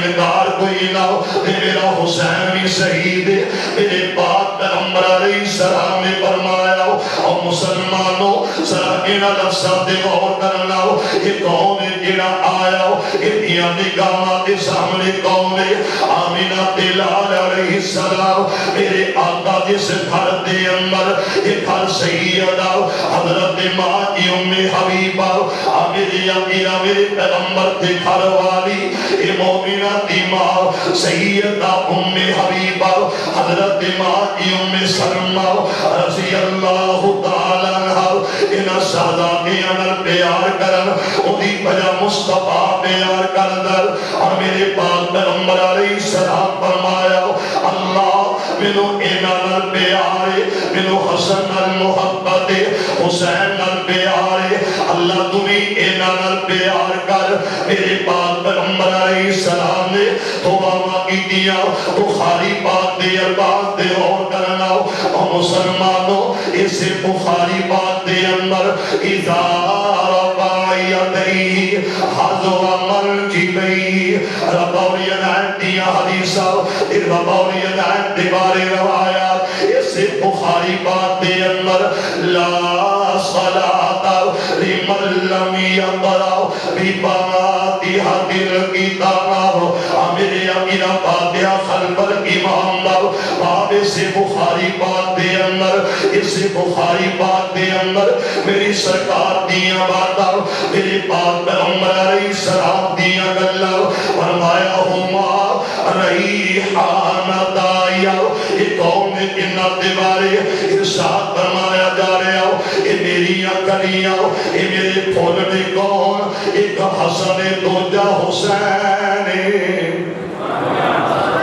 انکار کوئی نہ ہو میرا حسین بھی شہید ہے میرے پاک پیغمبر علیہ السلام نے فرمایا اور مسلمانوں ذرا ان لفظات غور کرنا ہو یہ کون ہے جڑا آیا ہو اتنی نگاہاں کے سامنے کون ہے آمینہ بلال علیہ السلام میرے آقا جس گھر دے اندر یہ گھر سیدہ حضرت ماں کی ام حبیبہ میرے امینہ میرے پیغمبر کے گھر والی یہ مومنہ کی ماں سیدہ ام حبیبہ حضرت ماں کی ام سلمہ رضی اللہ تعالیٰ عنہ انہا شہزادیاں نال پیار کرن انہی بجا مصطفیٰ پیار کردر اور میرے پاک پیغمبر علیہ السلام فرمایا اللہ منو انہا نال پیارے منو حسن نال محبت حسین نال پیارے اللہ تمہیں انہا نال پیار کر میرے پاک پیغمبر علیہ السلام نے دعا کی دیا بخاری پاک دے الباس دے اور کرنا اور مسلمانوں اسے بخاری پاک دے اندر اذا رفع یدیہ حضو مرجبیہ ربوریت دیا حدیثہ ربوریت دیوارِ روایات اسے بخاری پاک دے اندر لا صلاة لمن لم یقرأ بفاتحہ الکتاب میرے امینہ فاتحہ خلف الامام باب سے بخاری پاک دے اندر اس بخاری پاک دے اندر میری سرکار دیاں باتا میرے پاک پیغمبر علیہ السلام دیاں گلہ فرمایا ہما ریحان دایا یہ قوم نے کنہ دیوارے ارشاد فرمایا جا رہے ہو یہ میری اکلیاں یہ میرے پھولنے کون ایک حسن دوجہ حسین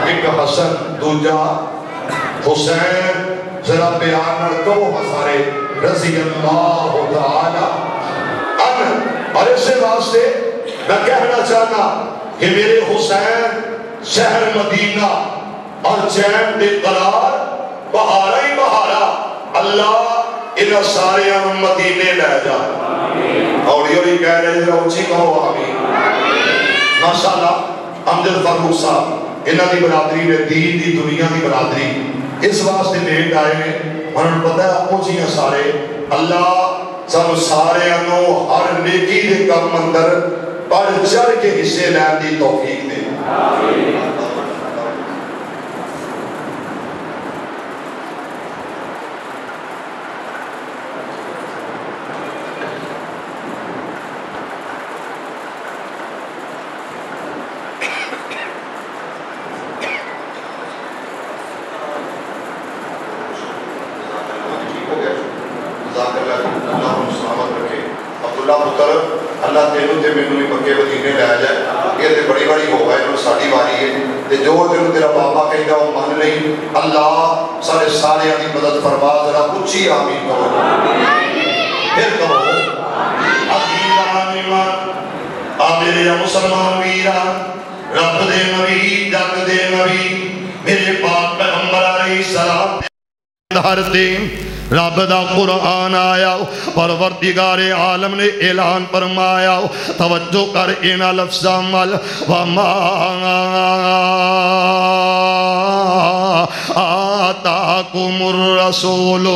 ایک حسن دوجہ حسین ذرا بیان تو ہزارے رضی اللہ تعالی عنہ اور اس سے واسطے میں کہنا چاہتا کہ میرے حسین شہر مدینہ اور چین دے قرار بہارا ہی بہارا اللہ انہا سارے ہم مدینے لے جائے اور یہ کہہ رہے ہیں اچھی کہو آمین ماشاءاللہ امجد فاروق صاحب انہا دی برادری نے دین دی دنیا دی برادری اس واسطے لیٹ آئے ہیں اور انہوں پتہ ہے پوچھیاں سارے اللہ سب سارے انہوں ہر نیکی دے کم اندر پر چڑھ کے حصے لین دی توفیق دے اللہ تینوں تے میں نے مکے مدینے لے جائے یہ تے بڑی بڑی ہوگا انہوں ساڑھی باری ہے تے جو تینوں تیرا بابا کہیں گا وہ مان نہیں اللہ سارے سارے آنی مدد فرما ذرا کچھ ہی آمین کہو پھر کہو اخیران میرے مسلمان ویران رب دے نبی جگ دے نبی میرے پاک پیغمبر علیہ السلام دھر دے رب دا قرآن آیا پروردگار عالم نے اعلان فرمایا توجہ کر اینا لفظ عمل وما آتاکم الرسول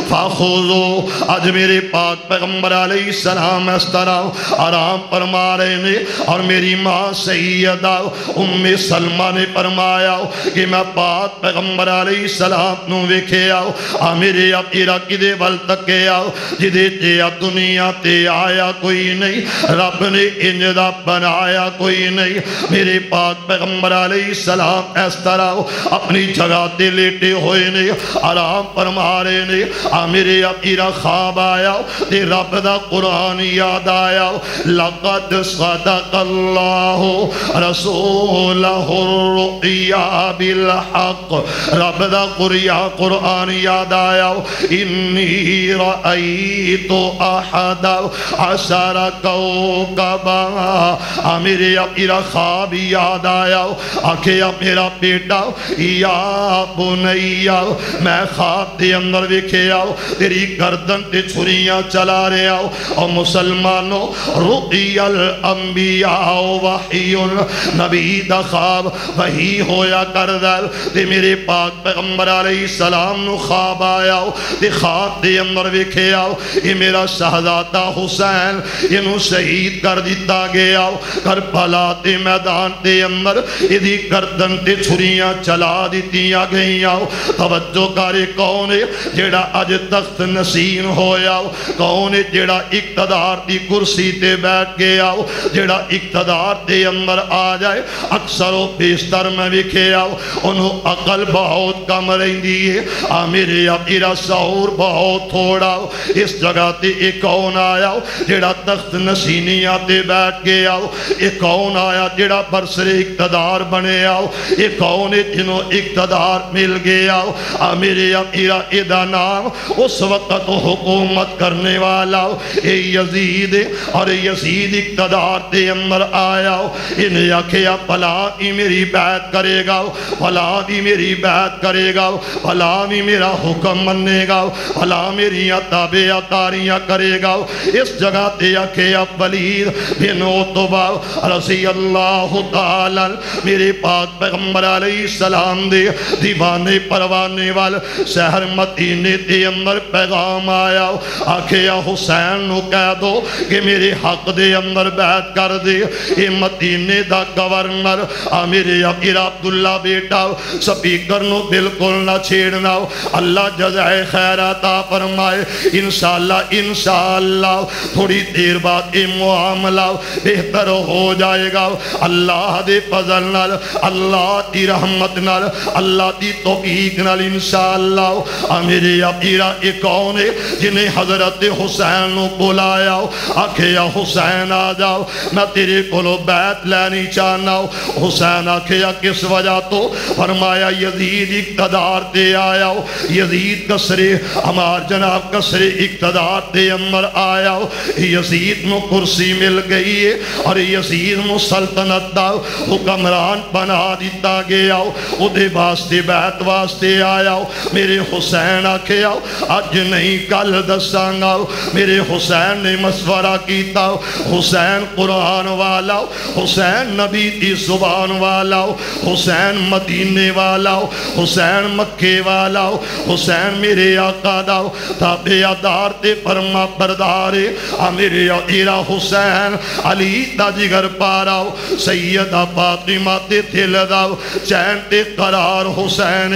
فخذو آج میرے پاک پیغمبر علیہ السلام اس طرح آرام فرما رہے نے اور میری ماں سیدہ ام سلمہ نے فرمایا کہ میں پاک پیغمبر علیہ السلام نو ویکھے آؤ میرے اپنی کدے ول تکے آؤ جدے تیا دنیا تے آیا کوئی نہیں رب نے انجدہ بنایا کوئی نہیں میرے پاک پیغمبر علیہ السلام اس طرح اپنی جگہ تے لیٹے ہوئے نے آرام فرما رہے نے میرے اپیرا خواب آیا تے رب دا قرآن یاد آیا لقد صدق اللہ رسولہ الرؤیا بالحق رب دا قرآن یاد آیا انی رأیت احد عشر کوکبا میرے اپیرا خواب یاد آیا آکھے میرا بیٹا یا بنیا میں خواب دے اندر ویکھے آؤ تیری گردن تے چھریاں چلا رہے آؤ اور مسلمانوں رؤیا الانبیاء وحی نبی دا خواب وہی ہویا کردہ تے میرے پاک پیغمبر علیہ السلام نو خواب آیا تے خواب دے اندر ویکھے آؤ یہ میرا شہزادہ حسین انہوں شہید کر دیتا گیا کربلا تے میدان دے اندر ادھی گردن تے چھریاں چلا دیتیاں گئیاں توجہ کارے کون ہے جیڑا اج تخت نشین ہویا کون ہے جیڑا اقتدار دی کرسی تے بیٹھ گیا جیڑا اقتدار دے اندر آ جائے اکثر و بیشتر میں وکھے آؤ انہوں عقل بہت کم رہندی ہے میرے اپیرا شعور بہت تھوڑا اس جگہ تے ایک کون آیا جیڑا تخت نشینیاں تے بیٹھ گیا ایک کون آیا جیڑا برسر اقتدار بنے آؤ ایک کون ہے جنہوں اقتدار مل گیا میرے اپیرا ایدہ نام اس وقت حکومت کرنے والا اے یزید اور یزید اقتدار دے اندر آیا انہیں آکھیا پلا ہی میری بیعت کرے گا پلا بھی میری بیعت کرے گا پلا بھی میرا حکم مننے گا پلا میری تابع تاریاں کرے گا اس جگہ تے آکھیا ولید بن عتبہ رضی اللہ تعالی میرے پاک پیغمبر علیہ السلام دے دیوانے پروانے وال شہر مدینے دے اندر پیغام آیا آکھیا حسین نو کہہ دو کہ میرے حق دے اندر بیعت کر دے اے مدینے دا گورنر میرے اپیر عبداللہ بیٹا سپیکر نو بالکل نہ چھیڑنا اللہ جزائے خیر عطا فرمائے انشاءاللہ تھوڑی دیر بعد اے معاملہ بہتر ہو جائے گا اللہ دے فضل نال اللہ دی رحمت نال اللہ دی توفیق نال انشاءاللہ میرے اپیرا ایک کون ہے جنہیں حضرت حسین نو بلایا آکھیا حسین آ جاؤ میں تیرے کولو بیعت لینی چاہنا حسین آکھیا کس وجہ تو فرمایا یزید اقتدار دے آیا یزید کسرے ہمار جناب کسرے اقتدار دے اندر آیا یزید نو کرسی مل گئی ہے اور یزید نو سلطنت دا حکمران بنا دیتا گیا او دے واسطے بیعت واسطے آیا میرے حسین آکھیا آج نہیں کل دسانگا میرے حسین نے مشورہ کیتا حسین قرآن والا حسین نبی دی زبان والا حسین مدینے والا حسین مکے والا حسین میرے آقا دا تابع دار تے فرما بردارے میرے ایرا حسین علی دا جگر پارا سیدہ فاطمہ تے دل دا چین تے قرار حسین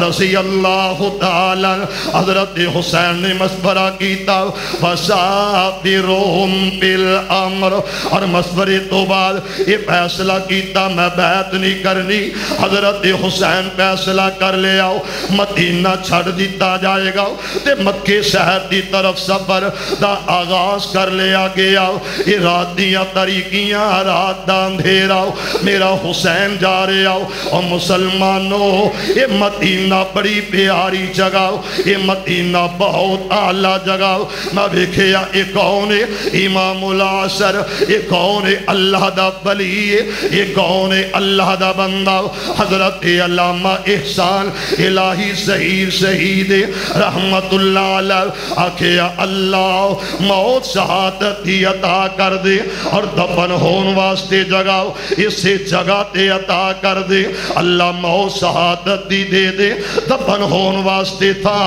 رضی اللہ تعالی حضرت حسین نے مشورہ کیتا فَشَاوِرْهُمْ بِالْأَمْرِ اور مشورے تو بعد یہ فیصلہ کیتا میں بیعت نہیں کرنی حضرت حسین فیصلہ کر لے آؤ مدینہ چھڑ دیتا جائے گا تے مکے شہر دی طرف سفر دا آغاز کر لیا گیا یہ رات دیاں طریقیاں رات دا اندھیرا میرا حسین جا رہے آؤ اور مسلمانوں یہ مدینہ بڑی پیاری جگہ یہ مدینہ بہت اعلیٰ جگہ میں دیکھیا یہ کون ہے امام العصر یہ کون ہے اللہ دا ولی یہ کون ہے اللہ دا بندہ حضرت علامہ احسان الہی ظہیر شہید رحمت اللہ علیہ آکھیا اللہ موت شہادت دی عطا کر دے اور دفن ہون واسطے جگہ اسے جگہ تے عطا کر دے اللہ موت شہادت دی دے دے دفن ہون واسطے تھا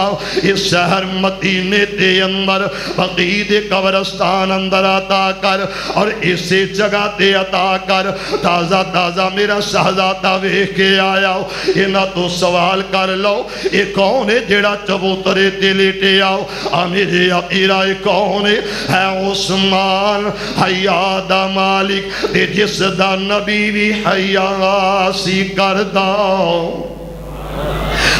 اس شہر مدینے تے اندر بقید قبرستان اندر عطا کر اور اسے جگہ تے عطا کر تازہ تازہ میرا شہزادہ ویکھ کے آیا یہ نہ تو سوال کر لو یہ کون ہے جڑا چبوترے تے لیٹے آؤ میرے اپیرا یہ کون ہے عثمان حیاد مالک تے جس دا نبی بھی حیاسی کر داؤ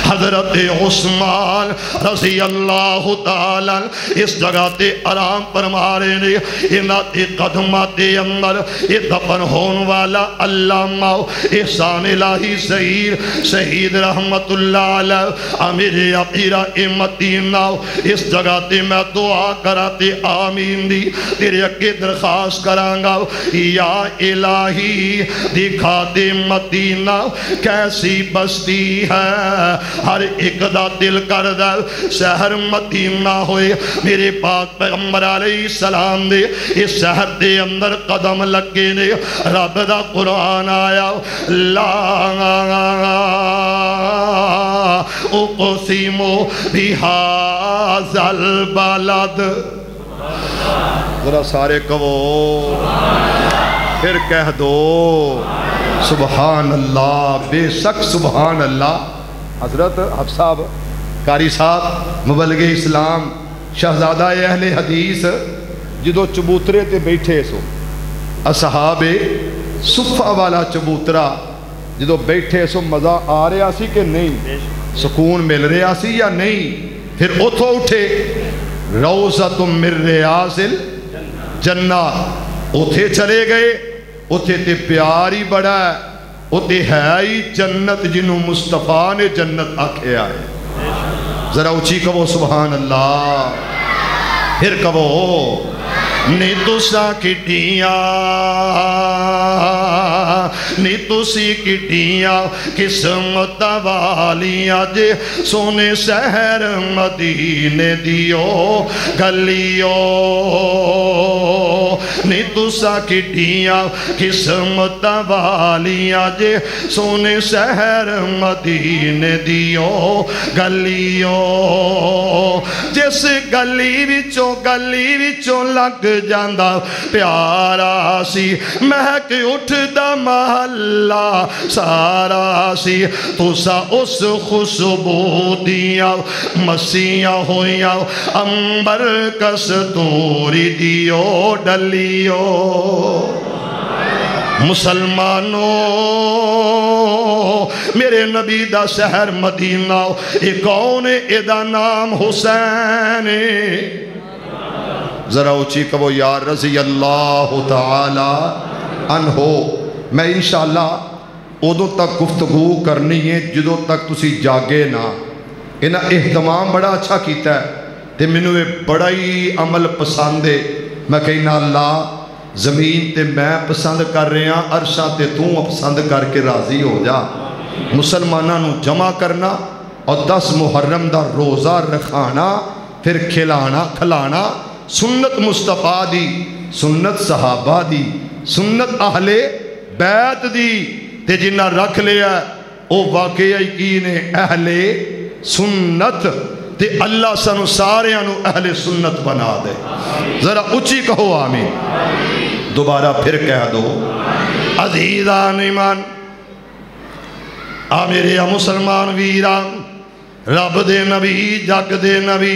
حضرت عثمان رضی اللہ تعالی اس جگہ تے آرام فرمارے نے انہاں تے قدمات دے اندر یہ دفن ہون والا علامہ احسان الہی ظہیر شہید رحمت اللہ علیہ میرے اپیرا مدینہ اس جگہ تے میں دعا کراتے آمین دی تیرے اگے درخواست کرانگا یا الہی دکھا دے مدینہ کیسی بستی ہے ہر ایک دا دل کردا شہر مدینہ ہوئے میرے پاک پیغمبر علیہ السلام دے اس شہر دے اندر قدم لگے نے رب دا قرآن آیا لا اقسم بہذا البلد ذرا سارے کہو پھر کہہ دو سبحان اللہ بے شک سبحان اللہ حضرت حفظ صاحب قاری صاحب مبلغ اسلام شہزادہ اہل حدیث جدو چبوترے تے بیٹھے سو اصحاب صفہ والا چبوترا جدو بیٹھے سو مزہ آ رہا سی کہ نہیں سکون مل رہا سی یا نہیں پھر اتھو اٹھے روضۃ من ریاض الجنہ اتھے چلے گئے اتھے تے پیار ہی بڑا ہے اتھے ہے ہی جنت جنہوں مصطفیٰ نے جنت آکھے آئے ذرا اچھی کہو سبحان اللہ پھر کہو نی تسا کٹیاں نی تسی کٹیاں قسمت والیاں جے سونے شہر مدینے دیو گلیو نی تسا کٹیاں قسمت والیاں جے سونے شہر مدینے دیو گلیو جس گلی وچوں لگ جاندہ پیارا سی مہک اٹھدا محلہ سارا سی تسا اس خوشبو دیاں مسیاں ہویاں امبر کستوری دیو ڈلیو مسلمانوں میرے نبی دا شہر مدینہ ایک کون ادا نام حسین ذرا اچھی کہو یا رضی اللہ تعالی عنہ میں انشاءاللہ ادو تک گفتگو کرنی ہے جدو تک تسی جاگے نا انہا اہتمام بڑا اچھا کیتا ہے تے منوے بڑا ہی عمل پسند ہے میں کہنا اللہ زمین تے میں پسند کر رہے ہیں عرشہ تے تو پسند کر کے راضی ہو جا مسلمانہ نو جمع کرنا اور 10 محرم دا روزہ رکھانا پھر کھلانا سنت مصطفیٰ دی سنت صحابہ دی سنت اہل بیت دی تے جنہ رکھ لیا او واقعی یقین اہل سنت تے اللہ سنو سارے انو اہل سنت بنا دے ذرا اچھی کہو آمین دوبارہ پھر کہہ دو عزیزان ایمان آمیرے مسلمان ویران رب دے نبی جگ دے نبی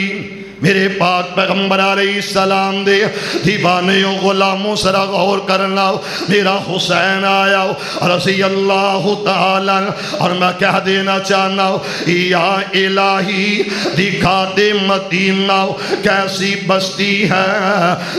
میرے پاک پیغمبر علیہ السلام دے دیوانیوں غلاموں سرا غور کرنا میرا حسین آیا رضی اللہ تعالیٰ اور میں کہہ دینا چاہنا یا الہی دکھا دے مدینہ کیسی بستی ہے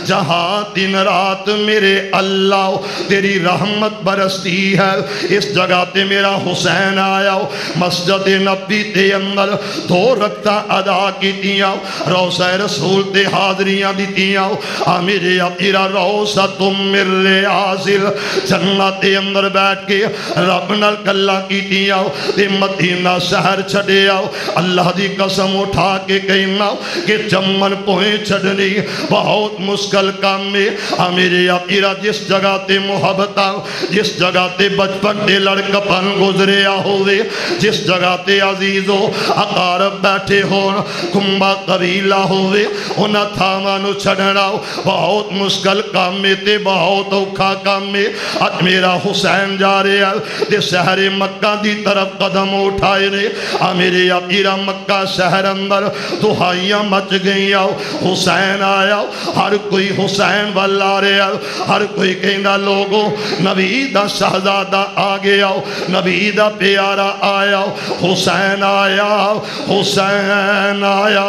جہاں دن رات میرے اللہ تیری رحمت برستی ہے اس جگہ تے میرا حسین آیا مسجد نبی تے اندر 2 رکعتاں ادا کی دیا روزہ رسول تے حاضریاں دیتیاں آمیرے اپیرا روزہ تم مر ریاض الجنت تے اندر بیٹھ کے رب نال گلاں کیتیاں تے مدینہ شہر چھڑے آؤ اللہ دی قسم اٹھا کے کہنا کہ چمن پوئیں چھڑنی بہت مشکل کام میں آمیرے اپیرا جس جگہ تے محبتاں جس جگہ تے بچپن تے لڑکپن گزریا ہوئے جس جگہ تے عزیزو اقارب بیٹھے ہون کمبا قبیلہ ہوئے انہاں تھامانو چھڑنا بہت مشکل کام میں تے بہت اوکھا کام میں ات میرا حسین جا رہے ہیں تے شہر مکہ دی طرف قدم اٹھائے رہے میرے اپیرا مکہ شہر اندر دہائیاں مچ گئی آؤ حسین آیا ہر کوئی حسین والا رہے ہر کوئی کہنا لوگوں نبی دا شہزادہ آگے آؤ نبی دا پیارا آیا حسین آیا حسین آیا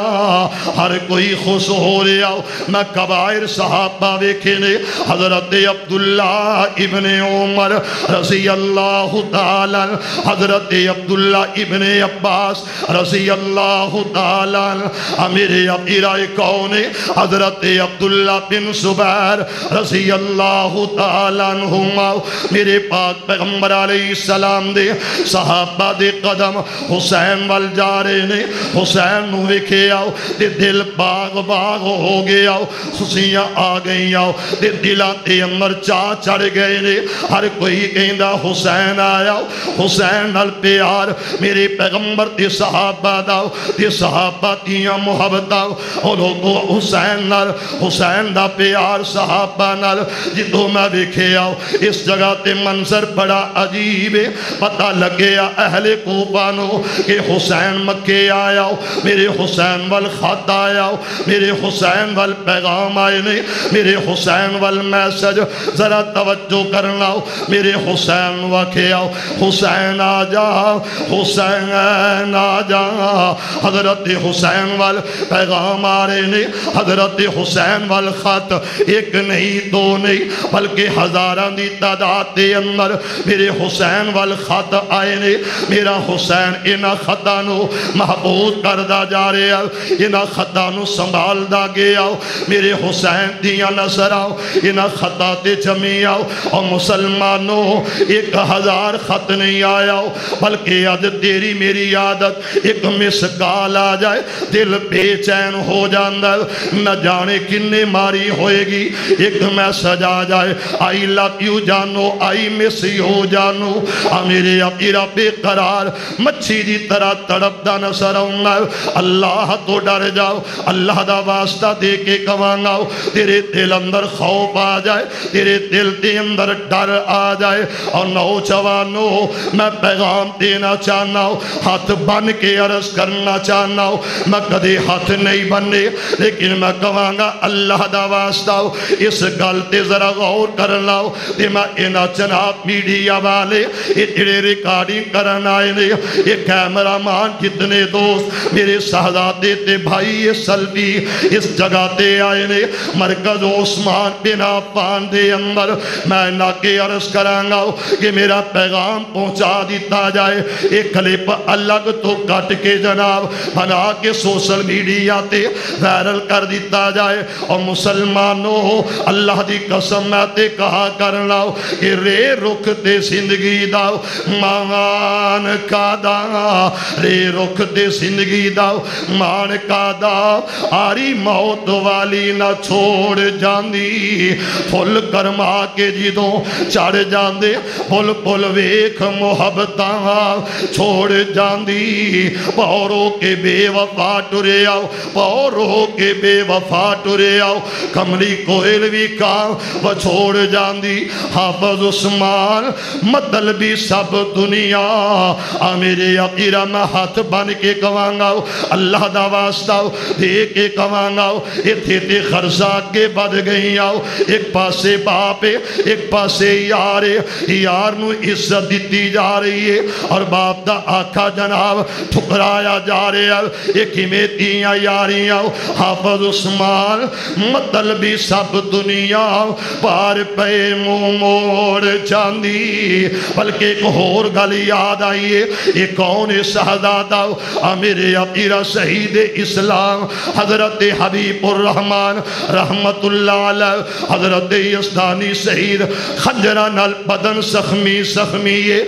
ہر کوئی خوش ہو رہا ہو. میں کبائر صحابہ ویکھے نے. حضرت عبداللہ ابن عمر رضی اللہ تعالیٰ، حضرت عبداللہ ابن عباس رضی اللہ تعالیٰ، امیر عقیرہ کون حضرت عبداللہ بن زبیر رضی اللہ تعالیٰ عنہما. میرے پاک پیغمبر علیہ السلام دے صحابہ دے قدم حسین وال جا رہے نے. حسین نو ویکھے آؤ تے دل باغ باغ ہو گیا، خوشیاں آ گئی آؤ تے دلاں تے اندر چاہ چڑھ گئے نے. ہر کوئی کہندا حسین آیا، حسین نال پیار میرے پیغمبر تے صحابہ دا تے صحابہ دیاں محبتاں اور لوگوں حسین نال، حسین دا پیار صحابہ نال. جدوں میں ویکھے آؤ اس جگہ تے منظر بڑا عجیب ہے. پتہ لگیا اہل کوفہ نو کہ حسین مکے آیا، میرے حسین وال خط آیا، میرے حسین وال پیغام آئے نے، میرے حسین وال میسج. ذرا توجہ کرنا، میرے حسین واقعے آؤ، حسین آ جا، حسین آ جا. حضرت حسین وال پیغام آ رہے نے، حضرت حسین وال خط ایک نہیں دو نہیں بلکہ ہزاران دی تعداد دے اندر میرے حسین وال خط آئے نے. میرا حسین انہاں خطانو محبوب کردہ جا رہے ہیں، انہاں خطانو سنبھال دا گیا. میرے حسین دیاں نظر آؤ انہاں خطاتے جمی آؤ. اور مسلمانوں 1000 خط نہیں آیا بلکہ آج تیری میری عادت ایک مسکال آ جائے دل بے چین ہو جاندہ، نہ جانے کنے ماری ہوئے گی. ایک میسج آ جائے آئی لو یو جانو، آئی مس یو جانو. میرے عقیرہ بے قرار مچھی دی طرح تڑپ دا نظر آؤں. اللہ تو ڈر جاؤ، اللہ دا واسطہ دے کے کمانگاؤ. تیرے دل اندر خوف آ جائے، تیرے دل دے اندر ڈر آ جائے. اور نوجوانوں میں پیغام دینا چاہنا ہوں، ہاتھ بن کے عرض کرنا چاہنا ہوں. میں کدے ہاتھ نہیں بننے لیکن میں کمانگا اللہ دا واسطہ اس گلتے ذرا غور کرنا ہوں. تے میں انہا جناب میڈیا والے اتنے ریکارڈنگ کرنا آئے نے، یہ کیمرہ مان کتنے دوست میرے شہزادے تے بھائی یہ سلوی اس جگہ تے آئے نے. مرکز عثمان بن عفان دے اندر میں نہ کے عرض کرانگا کہ میرا پیغام پہنچا دیتا جائے. ایک کلپ الگ تو کٹ کے جناب بنا کے سوشل میڈیا تے وائرل کر دیتا جائے. اور مسلمانوں اللہ دی قسم میں تے کہا کرنا کہ رے رخ تے زندگی دا مان کا دا، رے رخ تے زندگی دا مان کا دا. آری موت والی نہ چھوڑ جاندی، پھل کرما کے جدوں چڑھ جاندے، پھل پھل ویکھ محبتاں چھوڑ جاندی. پورو کے بے وفا ٹرے آؤ، پورو کے بے وفا ٹرے آؤ. کملی کوئل بھی کام وہ چھوڑ جاندی. حافظ عثمان مطلبی سب دنیا. میرے عقیرہ میں ہاتھ بن کے کمانگا اللہ دا واسطہ دے کے کمانگا. اتھے تے خرزہ کے بد گئی آؤ. ایک پاسے باپ ایک پاسے یار، یار نو عزت دیتی جا رہی ہے اور باپ دا آقا جناب ٹھکرایا جا رہے ہیں. ایک ہمیتیاں یاریاں. حافظ عثمان مطلبی سب دنیا پار پہ منہ موڑ جاندی. بلکہ ایک اور گل یاد آئیے، ایک کون شہزادہ میرے عقیرہ شہید اسلام حضرت حبیب الرحمن رحمت اللہ علیہ، حضرت یزدانی شہید خنجرہ نال بدن زخمی زخمی ہے.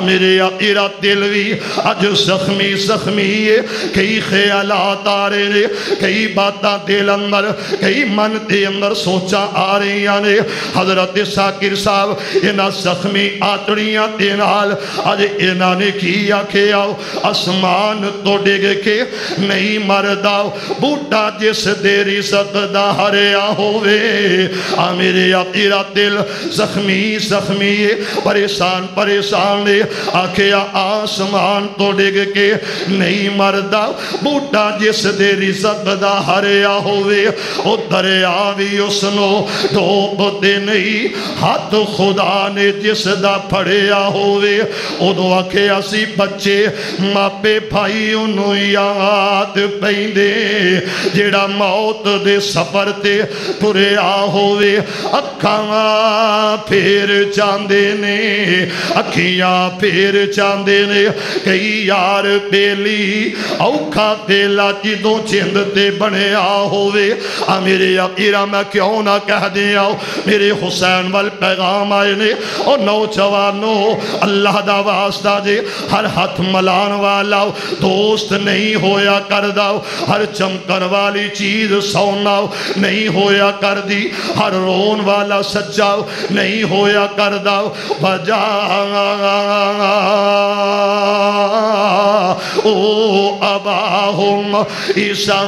میرے عقیرہ دلوی اج زخمی زخمی ہے. کئی خیالات آ رہے نے، کئی باتاں دل اندر، کئی من دے اندر سوچا آ رہی نے. حضرت ساکر صاحب انہاں زخمی آتڑیاں دے نال اج انہاں نے کیا کہ آؤ اسمان تو ڈگ کے نہیں مردا، بوٹا جس دیری سقدہ ہریا ہوئے. میرے عقیرہ دل زخمی زخمی پریشان پریشان نے. آکھیا آسمان تو ڈگ کے نہیں مردا، بوٹا جس دیری سقدہ ہریا ہوئے. او دریا بھی اس نو ڈوب دے نہیں، ہاتھ خدا نے جس دا پھڑیا ہوئے. ادو آکھیا سی بچے ماپے بھائی انہوں یاد پیندے جیڑا موت دے سفر تے تریا ہوئے اکھاں پھیر چاندے نے اکھیاں پھیر چاندے نے کئی یار بیلی اوکھا بیلا جدوں چند تے بنیا ہوئے میرے اپیرہ میں کیوں نہ کہہ دیا میرے حسین وال پیغام آئے نے اور نوجوانوں اللہ دا واسطہ جے ہر ہاتھ ملان والا دوست نہیں ہویا کر داؤ ہر چمکن والی چیز سوناؤ نہیں ہویا کر دی ہر رون والا سجاؤ نہیں ہویا کر داؤ بجا او اباہم عیسیٰ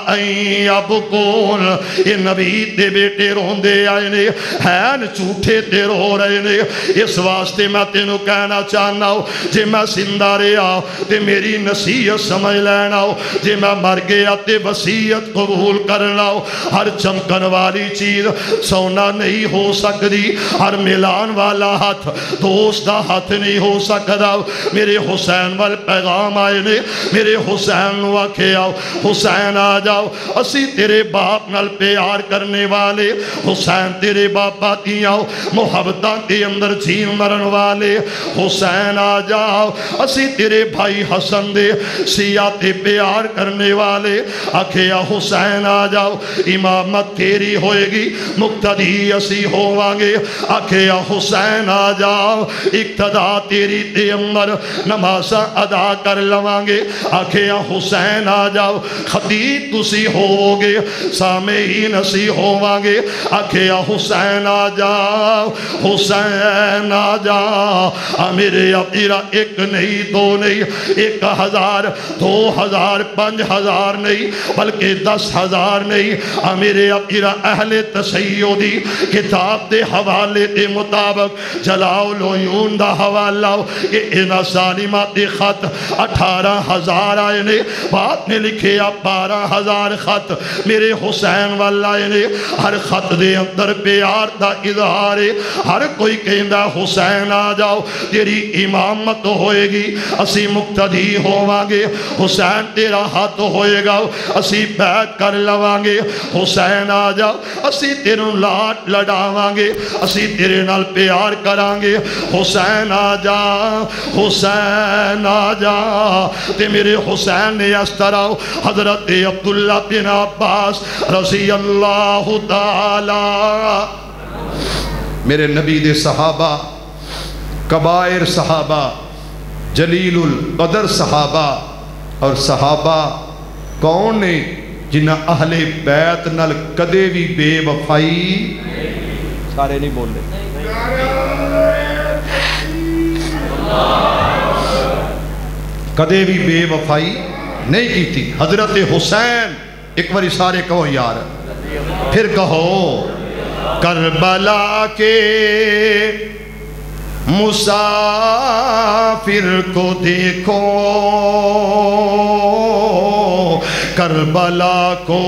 این ابکون یہ نبی دے بیٹے رون دے آئے نے ہین چوٹے تے رو رہے نے اس واسطے میں تینوں کہنا چاہنا ہوں جے میں زندہ رہا تے میری نصیحت سمجھ لینا ہو جے میں مر گیا تے وصیت قبول کرنا ہو ہر چمکن والی چیز سونا نہیں ہو سکتی ہر ملان والا ہاتھ دوست دا ہاتھ نہیں ہو سکتا میرے حسین وال پیغام آئے نے میرے حسین نو آکھے آؤ حسین آ جاؤ اسی تیرے باپ نال پیار کرنے والے حسین تیرے باپا دیاں محبتاں تے اندر جین مرن والے حسین آ جاؤ اسی تیرے بھائی حسن دے سیاہ تے پیار کرنے والے آکھیا حسین آ جاؤ امامت تیری ہوئے گی مقتدی اسی ہووانگے آکھیا حسین آ جاؤ اقتدا تیری تے اندر نمازہ ادا کر لوانگے آکھیا حسین آ جاؤ خطیب تسی ہوگے سامعین اسی ہووانگے آکھیا حسین آ جاؤ حسین آ جاؤ میرے اپیرہ ایک نہیں دو نہیں 1000 2000 5000 نہیں بلکہ 10,000 نہیں میرے اپیرہ اہل تسیدی کتاب دے حوالے دے مطابق جلاؤ العیون دا حوالہ کہ انہ ظالمات خط 18,000 آئے نے بات نے لکھے 12,000 خط میرے حسین واللہ نے ہر خط دے اندر پیار دا اظہار ہے ہر کوئی کہندہ حسین آ جاؤ تیری امامت ہوئے گی اسی مقتدی ہووانگے حسین تیرا ہاتھ ہوئے گا اسی بیعت کر لوانگے حسین آ جاؤ اسی تیروں لاٹ لڑاوانگے اسی تیرے نال پیار کرانگے حسین آ جاؤ حسین آ جاؤ تے میرے حسین نے اس طرح حضرت عبداللہ بن عباس رضی اللہ تعالی میرے نبی دے صحابہ کبائر صحابہ جلیل القدر صحابہ اور صحابہ کون نے جنہ اہل بیت نال کدے بھی بے وفائی سارے نہیں بول رہے کدے بھی بے وفائی نہیں کی تھی حضرت حسین ایک باری سارے کہو یار پھر کہو کربلا کے مسافر کو دیکھو کربلا کو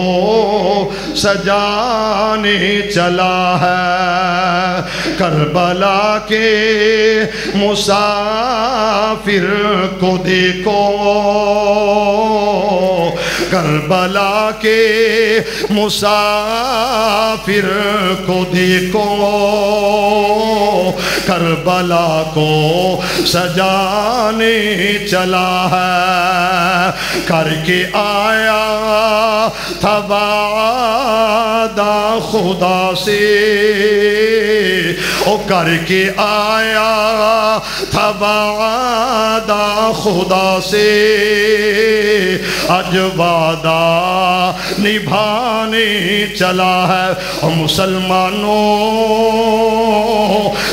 سجانے چلا ہے کربلا کے مسافر کو دیکھو کربلا کے مسافر کو دیکھو کربلا کو سجانے چلا ہے کر کے آیا تھا وعدہ خدا سے او کر کے آیا تھا وعدہ خدا سے آج وعدہ نبھانے چلا ہے اور مسلمانوں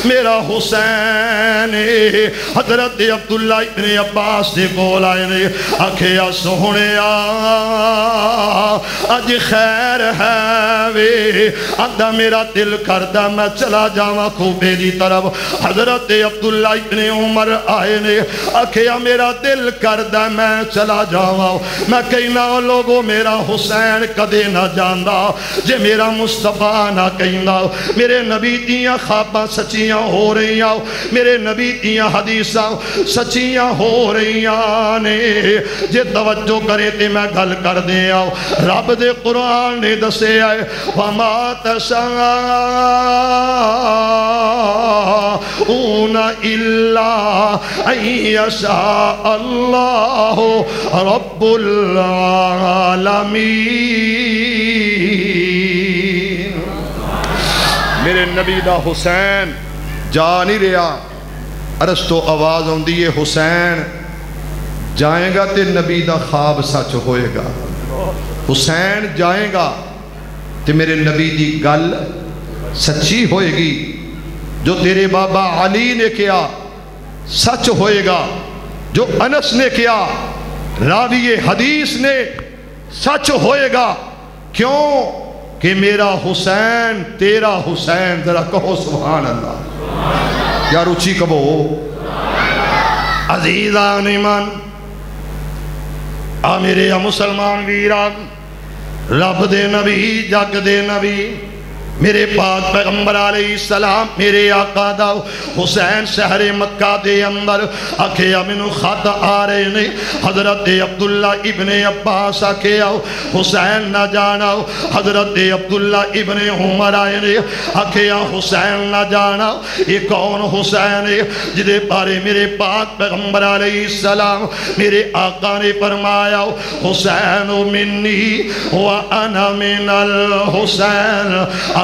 میرا حسین حضرت عبداللہ ابن عباس سے کول آئے نے آکھیا سہنیا اج خیر ہے وے آدھا میرا دل کردہ میں چلا جاواں خوبے دی طرف حضرت عبداللہ ابن عمر آئے نے آکھیا میرا دل کردہ میں چلا جاواں میں کہنا لوگوں میرا حسین کدے نہ جاندا جے میرا مصطفیٰ نہ کہندا میرے نبی دیاں خواباں سچیاں ہو رہیاں میرے نبی دیاں حدیثاں سچیاں ہو رہیاں نے جے توجہ کرے تے میں گل کر دیا رب دے قرآن نے دسے آئے وَمَا تَشَاءُونَ إِلَّا أَن يَشَاءَ اللَّهُ رَبُّ العالمین میرے نبی دا حسین جا نہیں رہا عرض تو آواز ہوندی ہے حسین جائیں گا تے نبی دا خواب سچ ہوئے گا حسین جائیں گا تے میرے نبی دی گل سچی ہوئے گی جو تیرے بابا علی نے کیا سچ ہوئے گا جو انس نے کیا راوی حدیث نے سچ ہوئے گا کیوں کہ میرا حسین تیرا حسین ذرا کہو سبحان اللہ یا روچی کبو عزیزان ایمان میرے مسلمان ویران رب دے نبی جگ دے نبی میرے پاک پیغمبر علیہ السلام میرے آقا دا حسین شہر مکہ دے اندر آکھیا منو خط آ رہے نے حضرت عبداللہ ابن عباس آکھیا حسین نہ جانا حضرت عبداللہ ابن عمر آئے نے آکھیا حسین نہ جانا یہ کون حسین ہے جدے بارے میرے پاک پیغمبر علیہ السلام میرے آقا نے فرمایا حسین منی وانا من الحسین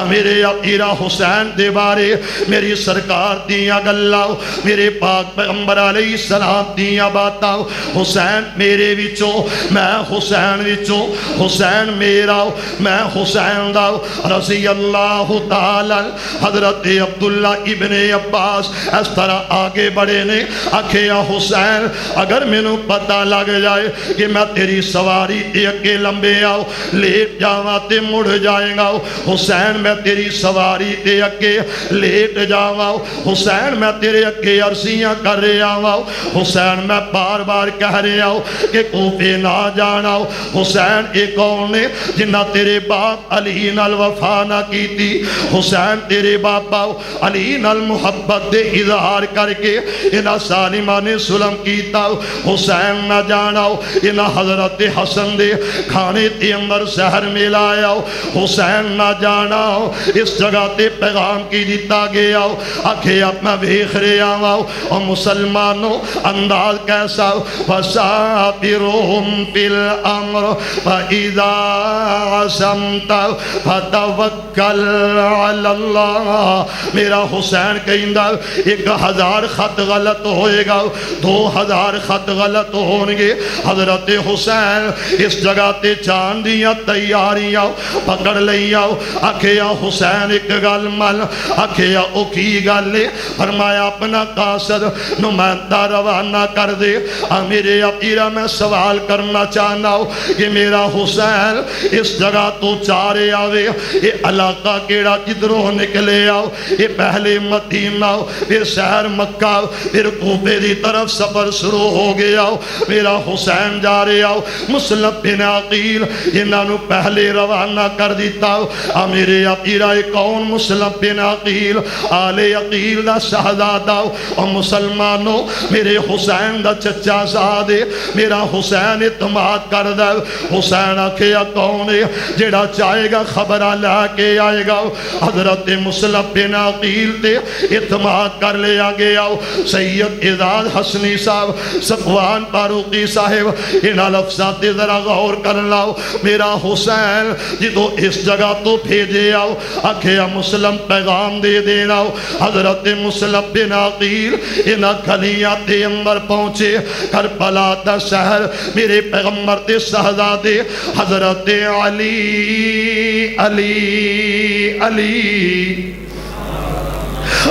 میرے اپیرا حسین دے بارے میری سرکار دیاں گلاؤ میرے پاک پیغمبر علیہ السلام دیاں باتاؤ حسین میرے وچوں میں حسین وچوں حسین میرا میں حسین داؤ رضی اللہ تعالی حضرت عبداللہ ابن عباس اس طرح آگے بڑھے نے آکھیا حسین اگر میں نو پتہ لگ جائے کہ میں تیری سواری اگے لمبے آؤ لیٹ جاواں تے مڑ جائیں گا حسین میں تیری سواری تے اگے لیٹ جاواں حسین میں تیرے اگے عرضیاں کر رہا ہوں حسین میں بار بار کہہ رہا ہوں کہ کوفے نہ جانا حسین ایک کون نے جنہ تیرے باپ علی نال وفا نہ کی تھی حسین تیرے باپا علی نال محبت دے اظہار کر کے انہا سالمہ نے سلم کیتا حسین نہ جانا انہا حضرت حسن دے کھانے تے اندر زہر ملایا حسین نہ جانا اس جگہ تے پیغام کی دیتا گیا آکھے اب میں بھیخ رہے آؤں اور مسلمانوں انداز کیسا فَسَابِرُهُمْ فِي الْأَمْرِ فَإِذَا عَزَمْتَ فَتَوَكَّلْ عَلَى اللَّهِ میرا حسین کہندہ 1000 خط غلط ہوئے گا 2000 خط غلط ہونگے حضرت حسین اس جگہ تے چاند دیاں تیاریاں پکڑ لیاں آکھیا حسین ایک گل مل آکھیا او کی گل لے فرمایا اپنا قاصد نمائندہ روانہ کر دے میرے اپیرہ میں سوال کرنا چاہنا ہوں کہ میرا حسین اس جگہ تو چارے آوے یہ علاقہ کیڑا کدروں نکلے آؤ یہ پہلے مدینہ پھر شہر مکہ پھر کوفے دی طرف سفر شروع ہو گیا میرا حسین جا رہے آؤ مسلم بن عقیل انہاں نو پہلے روانہ کر دیتا میرے اپیرہ کون مسلم بن عقیل آل عقیل دا شہزادہ اور مسلمانوں میرے حسین دا چچا زادے میرا حسین اعتماد کر دے حسین آکھیا کون ہے جڑا چاہے گا خبرہ لے کے آئے گا حضرت مسلم بن عقیل تے اعتماد کر لے آگے آؤ سید اعزاز حسنی صاحب صفوان فاروقی صاحب انہا لفظات ذرا غور کر لاؤ میرا حسین جدو اس جگہ تو بھیجے آؤ آکھیا مسلم پیغام دے دینا حضرت مسلم بن عقیل انہا کھلیاں تے اندر پہنچے کربلا دا شہر میرے پیغمبر تے شہزادے حضرت علی